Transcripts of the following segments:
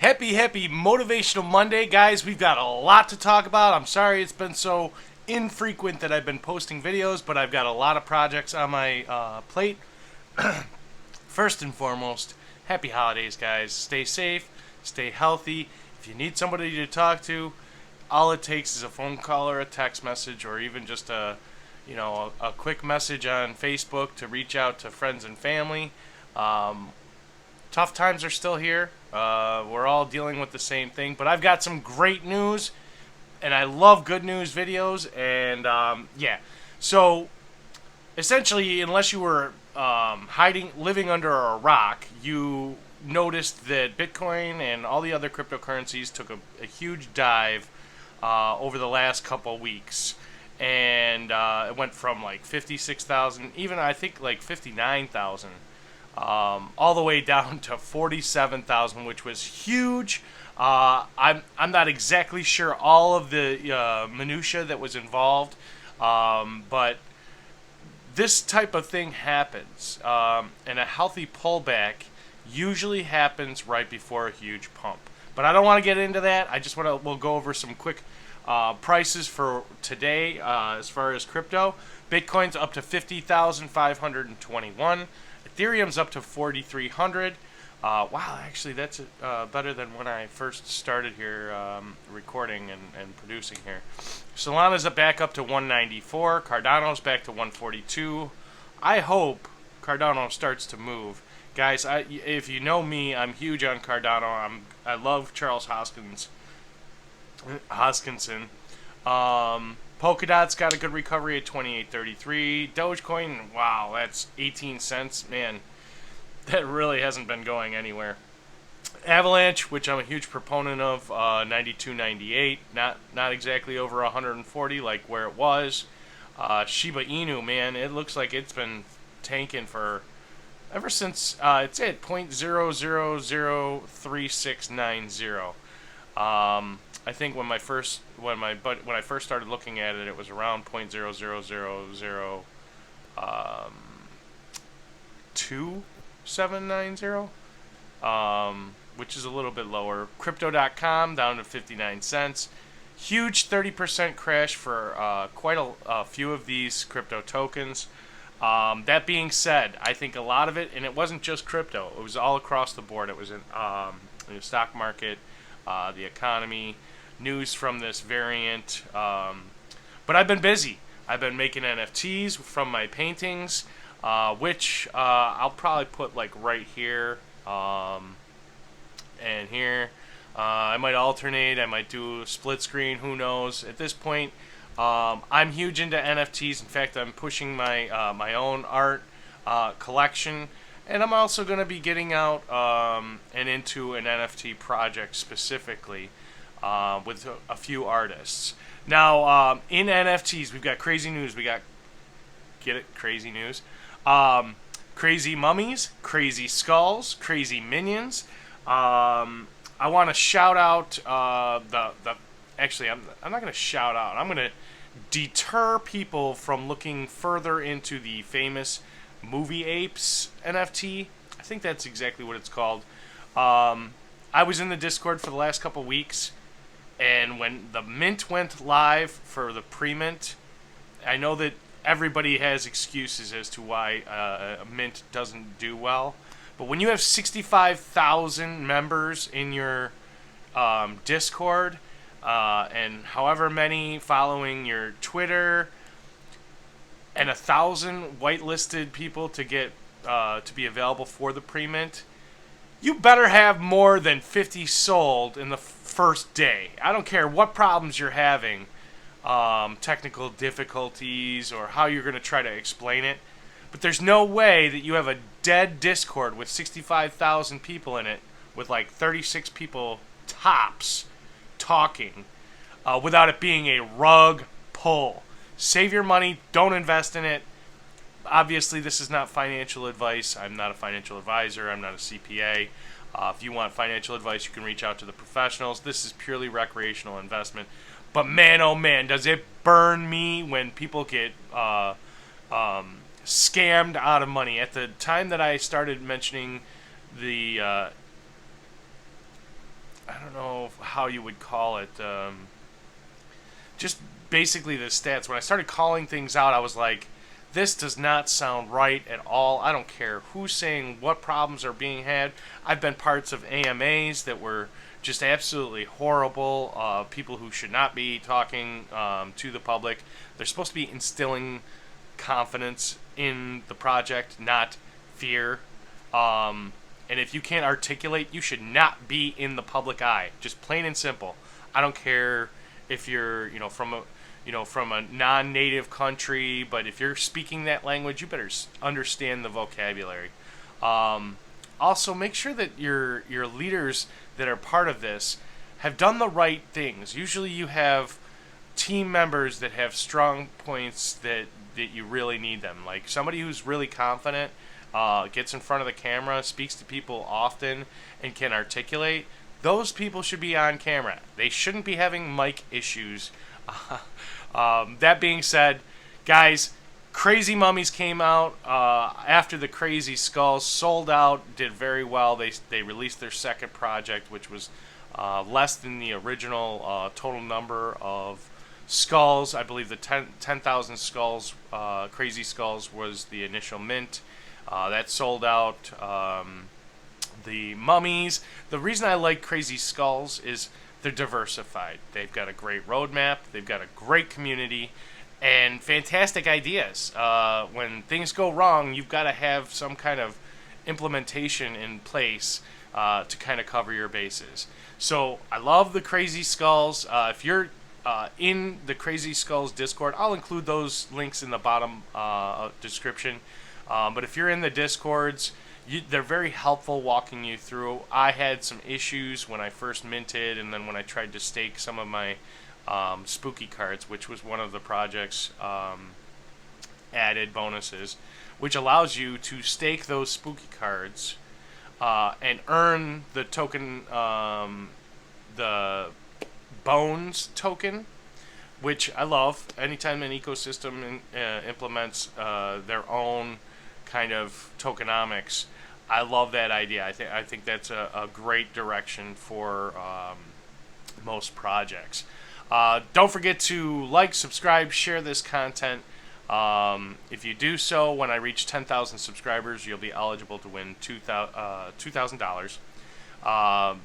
Happy Motivational Monday, guys. We've got a lot to talk about. I'm sorry it's been so infrequent that I've been posting videos, but I've got a lot of projects on my plate. First and foremost, happy holidays, guys. Stay safe, stay healthy. If you need somebody to talk to, all it takes is a phone call or a text message, or even just a quick message on Facebook to reach out to friends and family. Tough times are still here. We're all dealing with the same thing, but I've got some great news, and I love good news videos. And so essentially, unless you were living under a rock, you noticed that Bitcoin and all the other cryptocurrencies took a huge dive over the last couple weeks. And it went from like 56,000, even I think like 59,000. All the way down to 47,000, which was huge. I'm not exactly sure all of the minutia that was involved, but this type of thing happens, and a healthy pullback usually happens right before a huge pump. But I don't want to get into that. We'll go over some quick prices for today as far as crypto. Bitcoin's up to 50,521. Ethereum's up to 4,300. Wow, actually, that's better than when I first started here recording and producing here. Solana's back up to 194. Cardano's back to 142. I hope Cardano starts to move. Guys, if you know me, I'm huge on Cardano. I love Charles Hoskinson. Polkadot's got a good recovery at 28.33. Dogecoin, wow, that's 18 cents. Man, that really hasn't been going anywhere. Avalanche, which I'm a huge proponent of, 92.98. Not exactly over 140 like where it was. Shiba Inu, man, it looks like it's been tanking for ever since it's at 0.0003690. I think when I first started looking at it, it was around 0.0002790, which is a little bit lower. Crypto.com down to 59 cents. Huge 30% crash for quite a few of these crypto tokens. That being said, I think a lot of it, and it wasn't just crypto, it was all across the board. It was in the stock market, the economy, news from this variant. But I've been busy. I've been making NFTs from my paintings, which I'll probably put like right here and here. I might alternate. I might do a split screen. Who knows? At this point, I'm huge into NFTs. In fact, I'm pushing my own art collection. And I'm also going to be getting out and into an NFT project specifically with a few artists. Now, in NFTs, we've got crazy news. Get it? Crazy news. CrazyMummiez, CrazySkullz, CrazyMummiez. I want to shout out Actually, I'm not going to shout out. I'm going to deter people from looking further into the famous Movie Apes NFT. I think that's exactly what it's called. I was in the Discord for the last couple weeks, and when the mint went live for the pre-mint, I know that everybody has excuses as to why a mint doesn't do well, but when you have 65,000 members in your Discord, and however many following your Twitter, and 1,000 whitelisted people to get to be available for the pre-mint, you better have more than 50 sold in the first day. I don't care what problems you're having, technical difficulties, or how you're going to try to explain it, but there's no way that you have a dead Discord with 65,000 people in it, with like 36 people tops talking, without it being a rug pull. Save your money. Don't invest in it. Obviously, this is not financial advice. I'm not a financial advisor. I'm not a CPA. If you want financial advice, you can reach out to the professionals. This is purely recreational investment. But man, oh man, does it burn me when people get scammed out of money. At the time that I started mentioning the how you would call it, just basically the stats. When I started calling things out, I was like, this does not sound right at all. I don't care who's saying what problems are being had. I've been parts of AMAs that were just absolutely horrible. People who should not be talking to the public. They're supposed to be instilling confidence in the project, not fear. And if you can't articulate, you should not be in the public eye. Just plain and simple. I don't care if you're, from a non-native country, but if you're speaking that language, you better understand the vocabulary. Also, make sure that your leaders that are part of this have done the right things. Usually you have team members that have strong points that you really need them. Like somebody who's really confident, gets in front of the camera, speaks to people often, and can articulate. Those people should be on camera. They shouldn't be having mic issues. That being said, guys, CrazyMummiez came out after the CrazySkullz sold out, did very well. They released their second project, which was less than the original total number of skulls. I believe the 10,000 skulls, CrazySkullz was the initial mint. That sold out. The Mummies. The reason I like CrazySkullz is they're diversified. They've got a great roadmap. They've got a great community and fantastic ideas. When things go wrong, you've got to have some kind of implementation in place to kind of cover your bases. So I love the CrazySkullz. If you're in the CrazySkullz Discord, I'll include those links in the bottom description. But if you're in the Discords, they're very helpful walking you through. I had some issues when I first minted, and then when I tried to stake some of my spooky cards, which was one of the project's added bonuses, which allows you to stake those spooky cards and earn the token, the Bones token, which I love. Anytime an ecosystem implements their own kind of tokenomics, I love that idea. I think that's a great direction for most projects. Don't forget to like, subscribe, share this content. If you do so, when I reach 10,000 subscribers, you'll be eligible to win $2,000.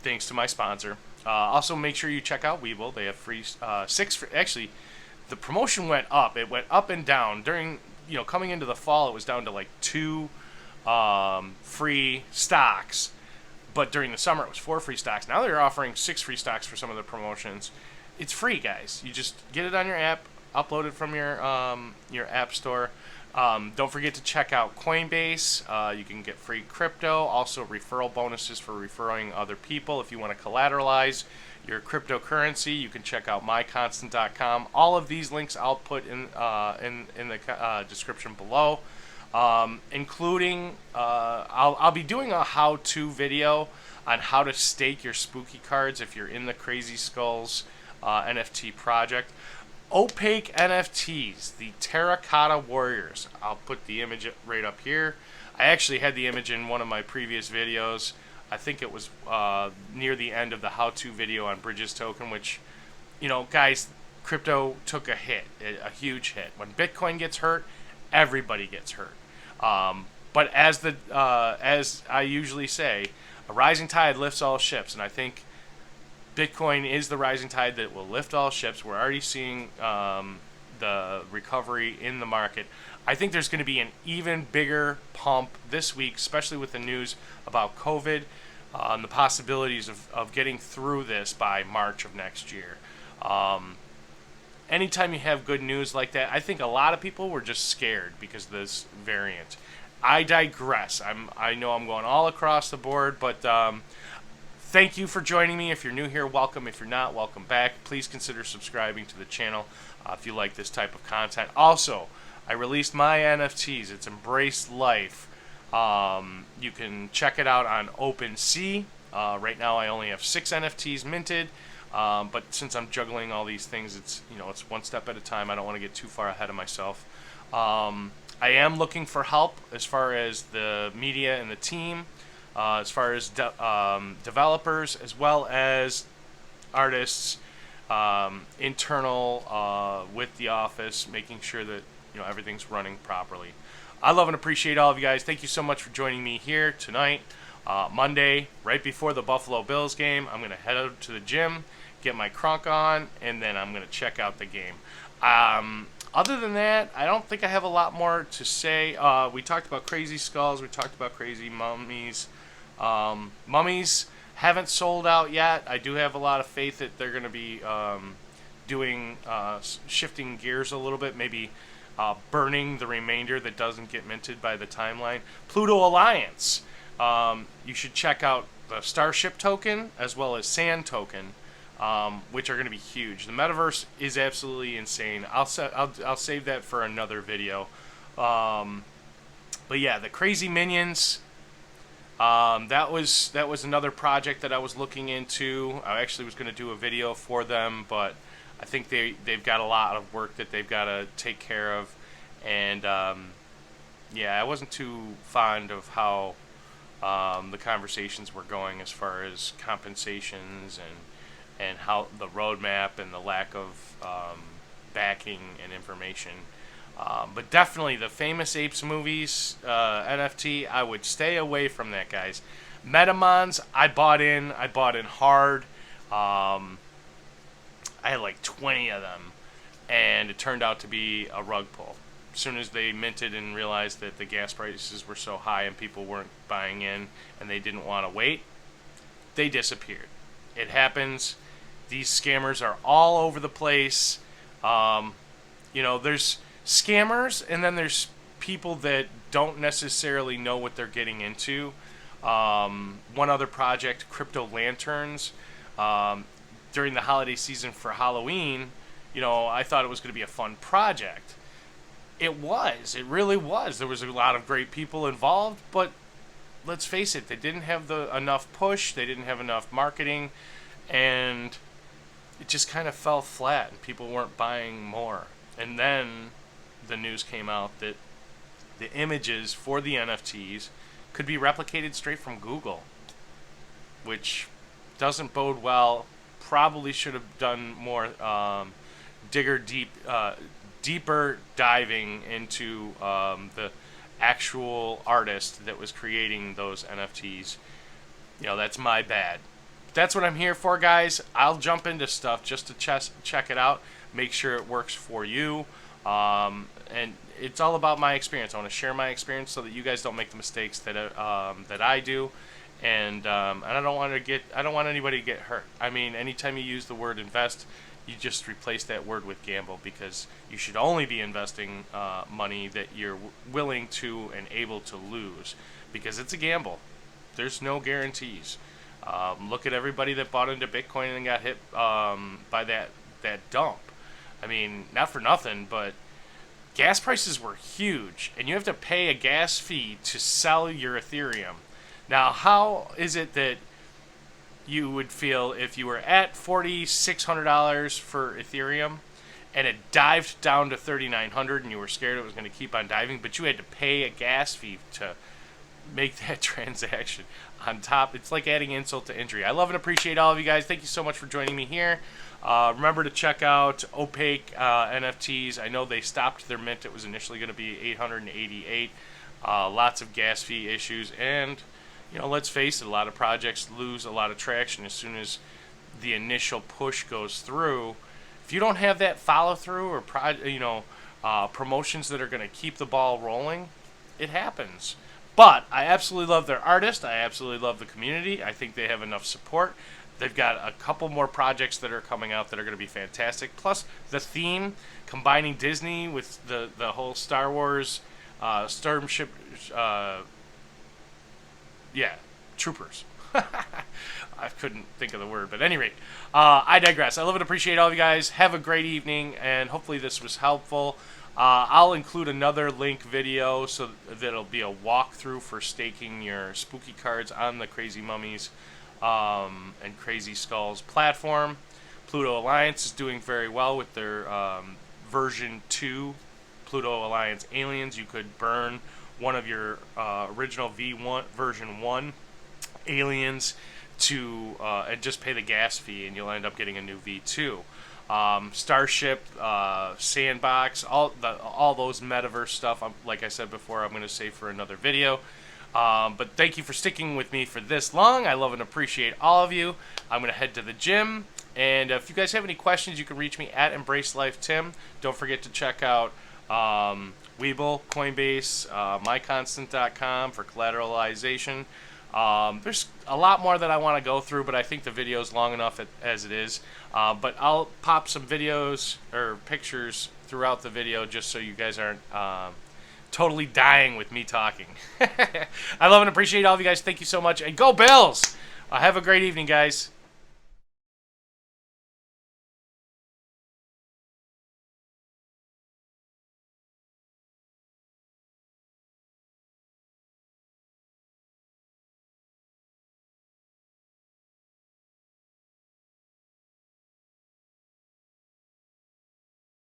Thanks to my sponsor. Also, make sure you check out Webull. They have free actually, the promotion went up. It went up and down during, coming into the fall. It was down to like 2 free stocks, but during the summer it was 4 free stocks. Now they're offering 6 free stocks for some of the promotions. It's free, guys. You just get it on your app, upload it from your app store. Don't forget to check out Coinbase. You can get free crypto, also referral bonuses for referring other people. If you want to collateralize your cryptocurrency, you can check out myconstant.com. All of these links I'll put in the description below, including I'll be doing a how-to video on how to stake your spooky cards if you're in the CrazySkullz NFT project. Opaque NFTs, the Terracotta Warriors. I'll put the image right up here. I actually had the image in one of my previous videos. I think it was near the end of the how-to video on Bridges token, which, guys, crypto took a hit, a huge hit. When Bitcoin gets hurt, everybody gets hurt. But as I usually say, a rising tide lifts all ships, and I think Bitcoin is the rising tide that will lift all ships. We're already seeing the recovery in the market. I think there's going to be an even bigger pump this week, especially with the news about COVID and the possibilities of getting through this by March of next year. Anytime you have good news like that, I think a lot of people were just scared because of this variant. I digress. I know I'm going all across the board, but thank you for joining me. If you're new here, welcome. If you're not, welcome back. Please consider subscribing to the channel if you like this type of content. Also, I released my NFTs. It's Embrace Life. You can check it out on OpenSea. Right now, I only have 6 NFTs minted. But since I'm juggling all these things, it's one step at a time. I don't want to get too far ahead of myself. I am looking for help as far as the media and the team. as far as developers as well as artists, internal with the office, making sure that everything's running properly. I love and appreciate all of you guys. Thank you so much for joining me here tonight, Monday, right before the Buffalo Bills game. I'm gonna head out to the gym, get my crunk on, and then I'm gonna check out the game. Other than that, I don't think I have a lot more to say. We talked about CrazySkullz. We talked about CrazyMummiez. Mummies haven't sold out yet. I do have a lot of faith that they're going to be doing shifting gears a little bit, maybe burning the remainder that doesn't get minted by the timeline. Pluto Alliance. You should check out the Starship token as well as Sand token, which are going to be huge. The metaverse is absolutely insane. I'll save that for another video. But yeah, the CrazyMummiez. That was another project that I was looking into. I actually was going to do a video for them, but I think they've got a lot of work that they've got to take care of, and yeah, I wasn't too fond of how the conversations were going as far as compensations and how the roadmap and the lack of backing and information. But definitely the Famous Apes movies NFT, I would stay away from that, guys. Metamons, I bought in hard. I had like 20 of them, and it turned out to be a rug pull. As soon as they minted and realized that the gas prices were so high and people weren't buying in and they didn't want to wait, they disappeared. It happens. These scammers are all over the place. There's scammers, and then there's people that don't necessarily know what they're getting into. One other project, Crypto Lanterns, during the holiday season for Halloween, I thought it was going to be a fun project. It was. It really was. There was a lot of great people involved, but let's face it, they didn't have enough push, they didn't have enough marketing, and it just kind of fell flat, and people weren't buying more. And then the news came out that the images for the NFTs could be replicated straight from Google, which doesn't bode well. Probably should have done more deeper diving into the actual artist that was creating those NFTs. That's my bad. That's what I'm here for, guys. I'll jump into stuff just to check it out, make sure it works for you. And it's all about my experience. I want to share my experience so that you guys don't make the mistakes that I do, and I don't want anybody to get hurt. I mean, anytime you use the word invest, you just replace that word with gamble, because you should only be investing money that you're willing to and able to lose, because it's a gamble. There's no guarantees. Look at everybody that bought into Bitcoin and got hit by that dump. I mean, not for nothing, but gas prices were huge, and you have to pay a gas fee to sell your Ethereum. Now, how is it that you would feel if you were at $4,600 for Ethereum and it dived down to $3,900 and you were scared it was going to keep on diving, but you had to pay a gas fee to make that transaction on top? It's like adding insult to injury. I love and appreciate all of you guys. Thank you so much for joining me here. Remember to check out Opaque NFTs. I know they stopped their mint. It was initially going to be 888. Lots of gas fee issues, and let's face it, a lot of projects lose a lot of traction as soon as the initial push goes through. If you don't have that follow through or promotions that are going to keep the ball rolling, it happens. But I absolutely love their artist. I absolutely love the community. I think they have enough support. They've got a couple more projects that are coming out that are going to be fantastic. Plus, the theme, combining Disney with the whole Star Wars Stormship, troopers. I couldn't think of the word, but at any rate, I digress. I love and appreciate all of you guys. Have a great evening, and hopefully this was helpful. I'll include another link video so that it'll be a walkthrough for staking your spooky cards on the CrazyMummiez and CrazySkullz platform. Pluto Alliance is doing very well with their version 2 Pluto Alliance aliens. You could burn one of your original V1 version 1 aliens to and just pay the gas fee, and you'll end up getting a new V2. Starship, Sandbox, all those metaverse stuff. Like I said before, I'm going to save for another video. But thank you for sticking with me for this long. I love and appreciate all of you. I'm going to head to the gym. And if you guys have any questions, you can reach me at EmbraceLifeTim. Don't forget to check out Webull, Coinbase, myconstant.com for collateralization. There's a lot more that I want to go through, but I think the video is long enough as it is. But I'll pop some videos or pictures throughout the video just so you guys aren't totally dying with me talking. I love and appreciate all of you guys. Thank you so much. And go Bills! Have a great evening, guys.